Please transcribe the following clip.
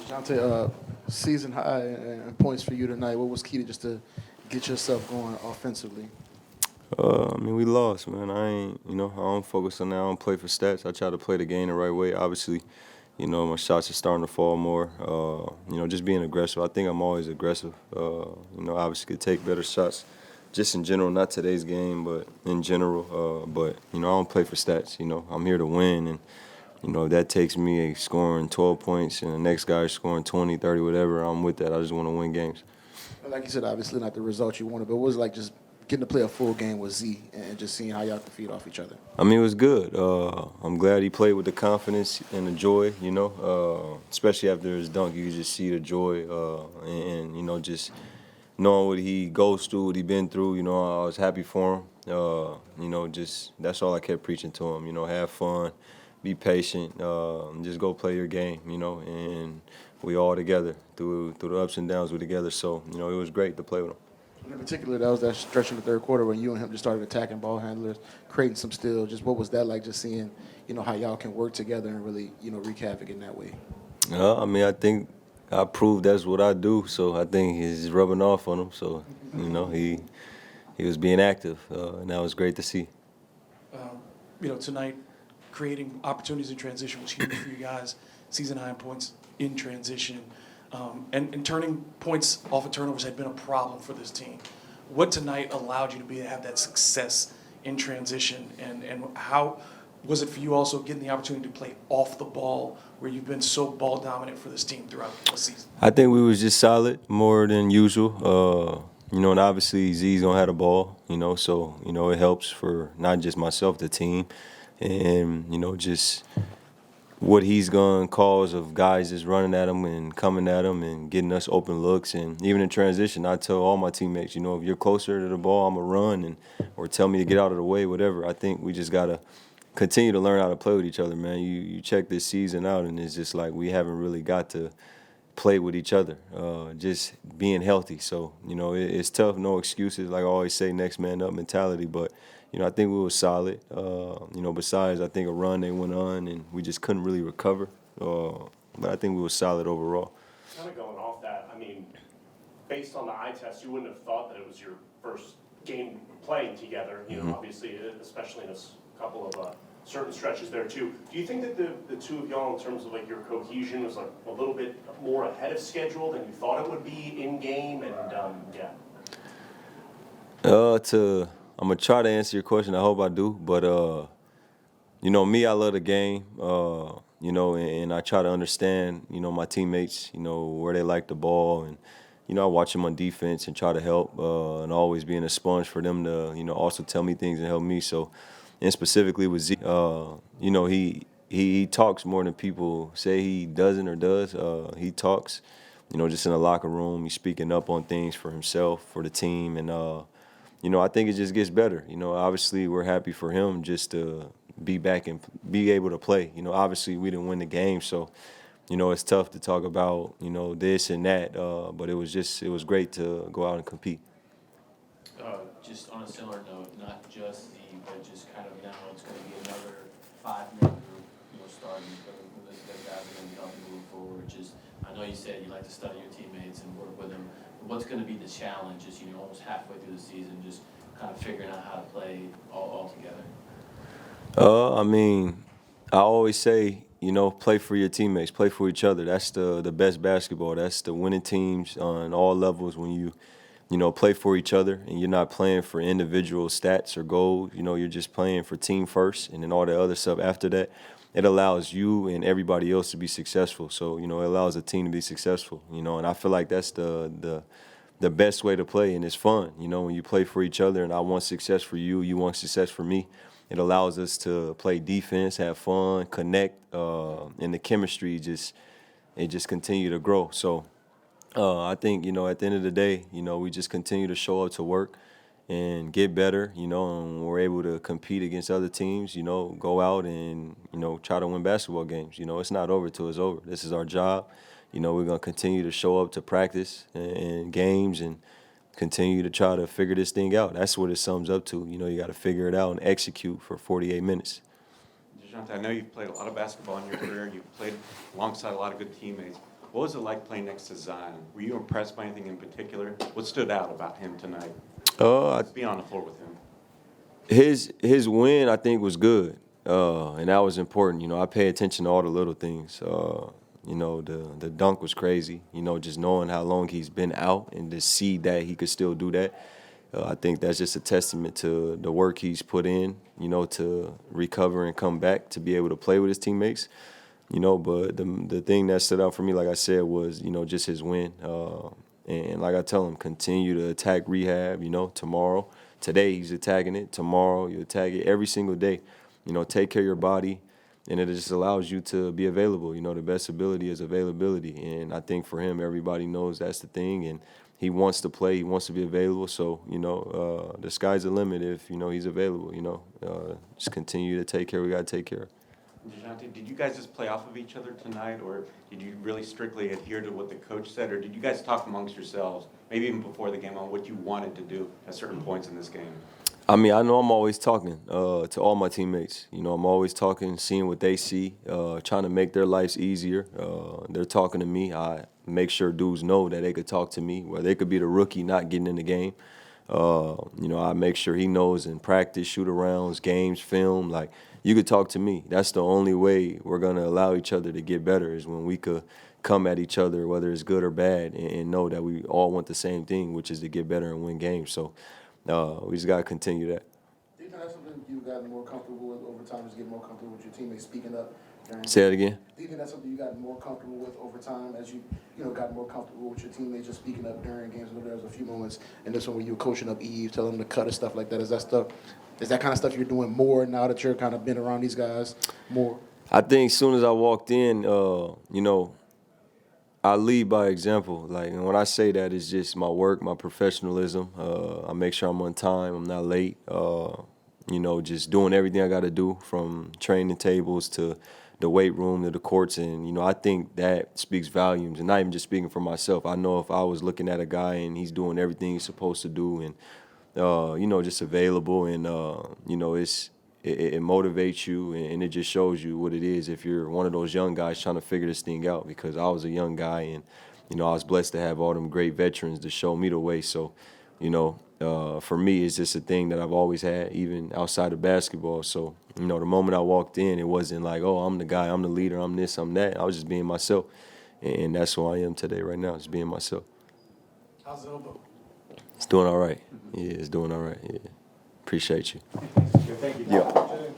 Denjounte, season high and points for you tonight. What was key to just to get yourself going offensively? I mean, we lost, man. I don't focus on that. I don't play for stats. I try to play the game the right way. Obviously, my shots are starting to fall more. Just being aggressive. I think I'm always aggressive. Obviously could take better shots just in general, not today's game, but in general. But I don't play for stats. I'm here to win. And, if that takes me scoring 12 points and the next guy is scoring 20, 30, whatever, I'm with that. I just want to win games. Like you said, obviously not the result you wanted, but what was it like just getting to play a full game with Z and just seeing how y'all can feed off each other? I mean, it was good. I'm glad he played with the confidence and the joy, especially after his dunk. You could just see the joy just knowing what he goes through, what he been through. I was happy for him. Just that's all I kept preaching to him. Have fun, be patient, just go play your game, and we all together through the ups and downs. We're together, so it was great to play with him. In particular, that was that stretch in the third quarter when you and him just started attacking ball handlers, creating some steals. Just what was that like? Just seeing, how y'all can work together and really, wreak havoc in that way. I mean, I think I proved that's what I do. So I think it's rubbing off on him. So he was being active, and that was great to see. Tonight, creating opportunities in transition was huge for you guys. Season high in points in transition. And turning points off of turnovers had been a problem for this team. What tonight allowed you to have that success in transition, and how was it for you also getting the opportunity to play off the ball where you've been so ball dominant for this team throughout the season? I think we was just solid more than usual. And obviously Z's gonna have the ball, so it helps for not just myself, the team, and just what he's going to cause of guys just running at him and coming at him and getting us open looks. And even in transition, I tell all my teammates, if you're closer to the ball, I'm going to run or tell me to get out of the way, whatever. I think we just got to continue to learn how to play with each other, man. You check this season out, and it's just like we haven't really got to play with each other, just being healthy. So, it's tough, no excuses. Like I always say, next man up mentality. But, I think we were solid. Besides, I think a run they went on, and we just couldn't really recover. But I think we were solid overall. Kind of going off that, I mean, based on the eye test, you wouldn't have thought that it was your first game playing together, obviously, especially in a couple of certain stretches there too. Do you think that the two of y'all, in terms of like your cohesion, was like a little bit more ahead of schedule than you thought it would be in game? And I'm gonna try to answer your question. I hope I do. But me, I love the game. And I try to understand, my teammates, where they like the ball, and I watch them on defense and try to help, and always being a sponge for them to, also tell me things and help me. So, and specifically with Z, he talks more than people say he doesn't or does. He talks, just in the locker room. He's speaking up on things for himself, for the team, and I think it just gets better. Obviously we're happy for him just to be back and be able to play. Obviously we didn't win the game, so it's tough to talk about this and that. But it was great to go out and compete. Just on a similar note, not just the, but just kind of now it's going to be another 5-man group, starting. The guys are going to be helping move forward. Just, I know you said you like to study your teammates and work with them. What's going to be the challenge, just almost halfway through the season, just kind of figuring out how to play all together? I mean, I always say, play for your teammates, play for each other. That's the best basketball. That's the winning teams on all levels when you play for each other and you're not playing for individual stats or goals. You're just playing for team first, and then all the other stuff after that. It allows you and everybody else to be successful. So, it allows a team to be successful, and I feel like that's the best way to play, and it's fun, when you play for each other, and I want success for you, you want success for me. It allows us to play defense, have fun, connect, and the chemistry just continue to grow. So I think, at the end of the day, we just continue to show up to work and get better, and we're able to compete against other teams, go out and, try to win basketball games. It's not over till it's over. This is our job. We're going to continue to show up to practice and games and continue to try to figure this thing out. That's what it sums up to. You got to figure it out and execute for 48 minutes. Denjounte, I know you've played a lot of basketball in your career. You've played alongside a lot of good teammates. What was it like playing next to Zion? Were you impressed by anything in particular? What stood out about him tonight? Let's be on the floor with him. His win, I think, was good, and that was important. You know, I pay attention to all the little things. You know, the dunk was crazy. You know, just knowing how long he's been out and to see that he could still do that, I think that's just a testament to the work he's put in. You know, to recover and come back to be able to play with his teammates. You know, but the thing that stood out for me, like I said, was, you know, just his win. And like I tell him, continue to attack rehab. You know, tomorrow. Today he's attacking it. Tomorrow you attack it. Every single day, you know, take care of your body, and it just allows you to be available. You know, the best ability is availability, and I think for him, everybody knows that's the thing, and he wants to play. He wants to be available. So, you know, the sky's the limit if, you know, he's available. You know, just continue to take care. We got to take care. Denjounte, did you guys just play off of each other tonight, or did you really strictly adhere to what the coach said, or did you guys talk amongst yourselves, maybe even before the game, on what you wanted to do at certain points in this game? I mean, I know I'm always talking to all my teammates. You know, I'm always talking, seeing what they see, trying to make their lives easier. They're talking to me. I make sure dudes know that they could talk to me, where they could be the rookie not getting in the game. You know, I make sure he knows in practice, shoot-arounds, games, film, like, you could talk to me. That's the only way we're going to allow each other to get better, is when we could come at each other, whether it's good or bad, and know that we all want the same thing, which is to get better and win games. So we just got to continue that. Do you think that's something you've gotten more comfortable with over time, just getting more comfortable with your teammates speaking up? Say that again? Do you think that's something you got more comfortable with over time as you got more comfortable with your teammates just speaking up during games? There was a few moments in this one where you were coaching up Eve, telling them to cut and stuff like that. Is that kind of stuff you're doing more now that you're kind of been around these guys more? I think as soon as I walked in, you know, I lead by example. Like, and when I say that, it's just my work, my professionalism. I make sure I'm on time, I'm not late. You know, just doing everything I got to do, from training tables to the weight room to the courts. And, you know, I think that speaks volumes. And not even just speaking for myself. I know if I was looking at a guy and he's doing everything he's supposed to do and, you know, just available, and, you know, it motivates you, and it just shows you what it is if you're one of those young guys trying to figure this thing out. Because I was a young guy, and, you know, I was blessed to have all them great veterans to show me the way. So, you know, for me, it's just a thing that I've always had, even outside of basketball. So, you know, the moment I walked in, it wasn't like, oh, I'm the guy, I'm the leader, I'm this, I'm that. I was just being myself, and that's who I am today, right now, just being myself. How's the elbow? It's doing all right. Yeah, it's doing all right. Yeah, appreciate you. Thank you. Yeah.